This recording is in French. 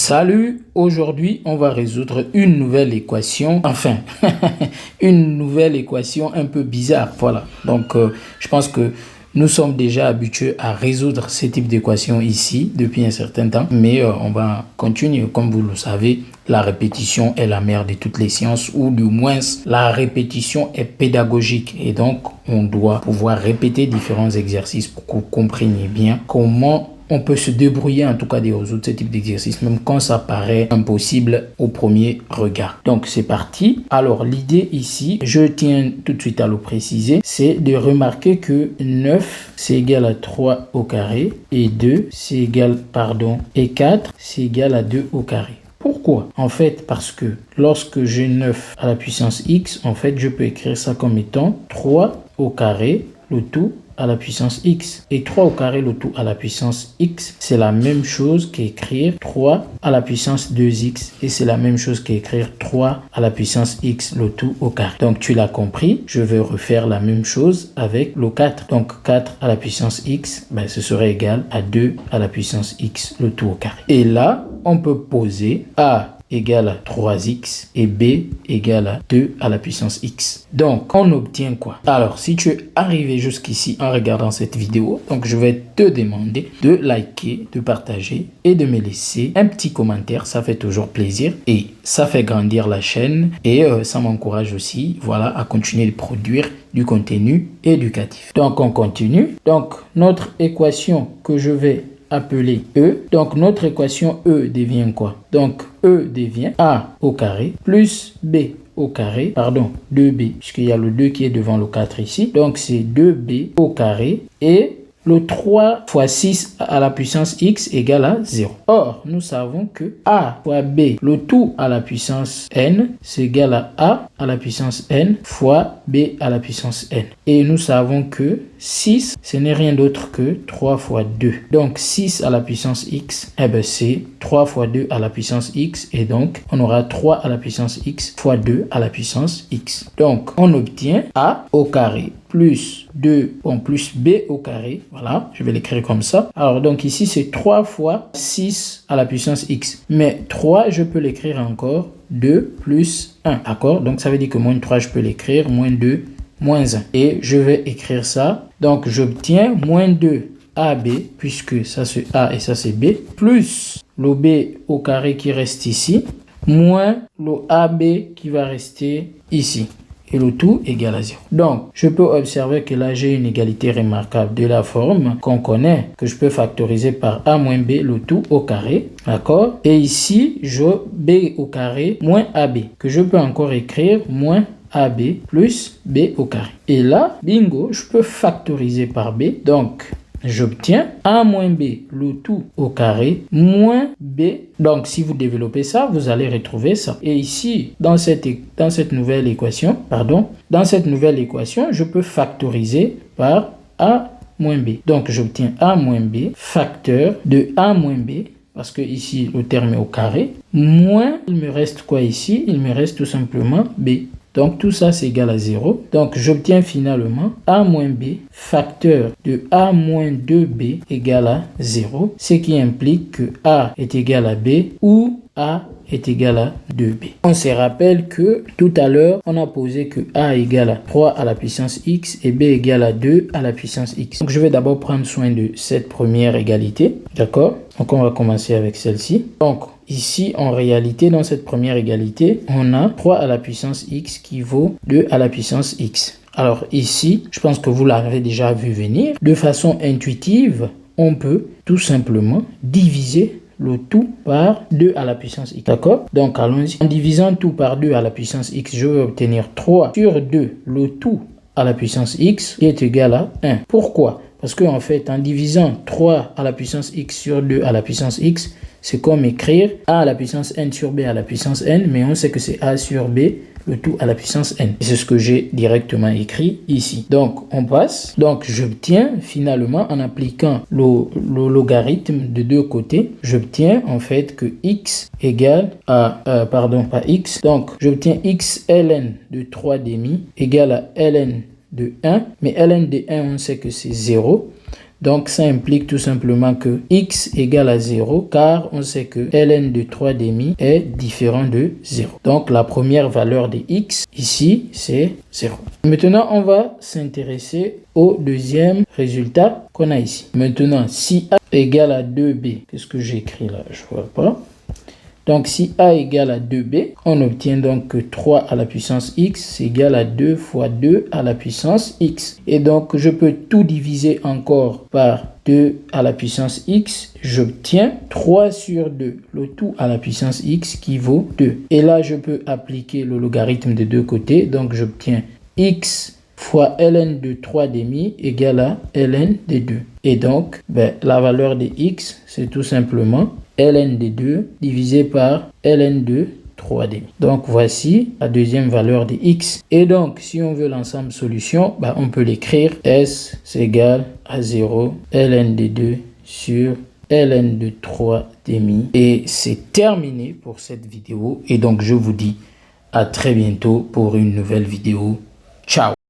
Salut, aujourd'hui on va résoudre une nouvelle équation, enfin une nouvelle équation un peu bizarre, voilà. Donc je pense que nous sommes déjà habitués à résoudre ce type d'équation ici depuis un certain temps, mais on va continuer. Comme vous le savez, la répétition est la mère de toutes les sciences, ou du moins la répétition est pédagogique et donc on doit pouvoir répéter différents exercices pour que vous compreniez bien comment on peut se débrouiller en tout cas de résoudre ce type d'exercice, même quand ça paraît impossible au premier regard. Donc c'est parti. Alors l'idée ici, je tiens tout de suite à le préciser, c'est de remarquer que 9 c'est égal à 3 au carré et 2 c'est égal, et 4 c'est égal à 2 au carré. Pourquoi? En fait, parce que lorsque j'ai 9 à la puissance x, en fait, je peux écrire ça comme étant 3 au carré, le tout à la puissance x. Et 3 au carré, le tout à la puissance x, c'est la même chose qu'écrire 3 à la puissance 2x. Et c'est la même chose qu'écrire 3 à la puissance x, le tout au carré. Donc, tu l'as compris, je vais refaire la même chose avec le 4. Donc, 4 à la puissance x, ce serait égal à 2 à la puissance x, le tout au carré. Et là, on peut poser a égale à 3x et b égale à 2 à la puissance x. Donc, on obtient quoi? Alors, si tu es arrivé jusqu'ici en regardant cette vidéo, donc je vais te demander de liker, de partager et de me laisser un petit commentaire. Ça fait toujours plaisir et ça fait grandir la chaîne et ça m'encourage aussi, voilà, à continuer de produire du contenu éducatif. Donc, on continue. Donc, notre équation que je vais appeler E. Donc, notre équation E devient quoi? Donc, E devient A au carré plus B au carré, 2B, puisqu'il y a le 2 qui est devant le 4 ici. Donc, c'est 2B au carré et le 3 fois 6 à la puissance x égale à 0. Or, nous savons que a fois b, le tout à la puissance n, c'est égal à la puissance n fois b à la puissance n. Et nous savons que 6, ce n'est rien d'autre que 3 fois 2. Donc, 6 à la puissance x, c'est 3 fois 2 à la puissance x. Et donc, on aura 3 à la puissance x fois 2 à la puissance x. Donc, on obtient a au carré plus 2, plus b au carré. Voilà, je vais l'écrire comme ça. Alors, donc ici, c'est 3 fois 6 à la puissance x. Mais 3, je peux l'écrire encore 2 plus 1. D'accord? Donc, ça veut dire que moins 3, je peux l'écrire moins 2, moins 1. Et je vais écrire ça. Donc, j'obtiens moins 2 AB, puisque ça c'est A et ça c'est B, plus le B au carré qui reste ici, moins le AB qui va rester ici. Et le tout égal à 0. Donc, je peux observer que là, j'ai une égalité remarquable de la forme qu'on connaît, que je peux factoriser par A moins B, le tout au carré. D'accord? Et ici, je B au carré moins AB, que je peux encore écrire moins AB plus B au carré. Et là, bingo, je peux factoriser par B. Donc, j'obtiens A moins B, le tout au carré, moins B. Donc, si vous développez ça, vous allez retrouver ça. Et ici, dans cette nouvelle équation, je peux factoriser par A moins B. Donc, j'obtiens A moins B, facteur de A moins B, parce que ici, le terme est au carré, moins, il me reste quoi ici? Il me reste tout simplement B. Donc, tout ça, c'est égal à 0. Donc, j'obtiens finalement A moins B, facteur de A moins 2B égale à 0. Ce qui implique que A est égal à B ou A est égal à 2B. On se rappelle que tout à l'heure, on a posé que A égale à 3 à la puissance x et B égale à 2 à la puissance x. Donc, je vais d'abord prendre soin de cette première égalité. D'accord? Donc, on va commencer avec celle-ci. Donc, ici, en réalité, dans cette première égalité, on a 3 à la puissance x qui vaut 2 à la puissance x. Alors ici, je pense que vous l'avez déjà vu venir. De façon intuitive, on peut tout simplement diviser le tout par 2 à la puissance x. D'accord? Donc, allons-y. En divisant tout par 2 à la puissance x, je vais obtenir 3 sur 2, le tout à la puissance x, qui est égal à 1. Pourquoi? Parce qu'en fait, en divisant 3 à la puissance x sur 2 à la puissance x, c'est comme écrire a à la puissance n sur b à la puissance n, mais on sait que c'est a sur b, le tout à la puissance n. C'est ce que j'ai directement écrit ici. Donc, on passe. Donc, j'obtiens finalement, en appliquant le logarithme de deux côtés, j'obtiens en fait que x égale à, pas x. Donc, j'obtiens x ln de 3 demi égale à ln de 1. Mais ln de 1, on sait que c'est 0. Donc, ça implique tout simplement que x égale à 0, car on sait que ln de 3 demi est différent de 0. Donc, la première valeur de x, ici, c'est 0. Maintenant, on va s'intéresser au deuxième résultat qu'on a ici. Maintenant, si a égale à 2b, qu'est-ce que j'ai écrit là? Je ne vois pas. Donc, si a égale à 2b, on obtient donc que 3 à la puissance x égale à 2 fois 2 à la puissance x. Et donc, je peux tout diviser encore par 2 à la puissance x. J'obtiens 3 sur 2, le tout à la puissance x qui vaut 2. Et là, je peux appliquer le logarithme des deux côtés. Donc, j'obtiens x fois ln de 3 demi égale à ln de 2. Et donc, la valeur de x, c'est tout simplement ln de 2 divisé par ln de 3 demi. Donc, voici la deuxième valeur de x. Et donc, si on veut l'ensemble solution, on peut l'écrire S c'est égal à 0 ln de 2 sur ln de 3 demi. Et c'est terminé pour cette vidéo. Et donc, je vous dis à très bientôt pour une nouvelle vidéo. Ciao!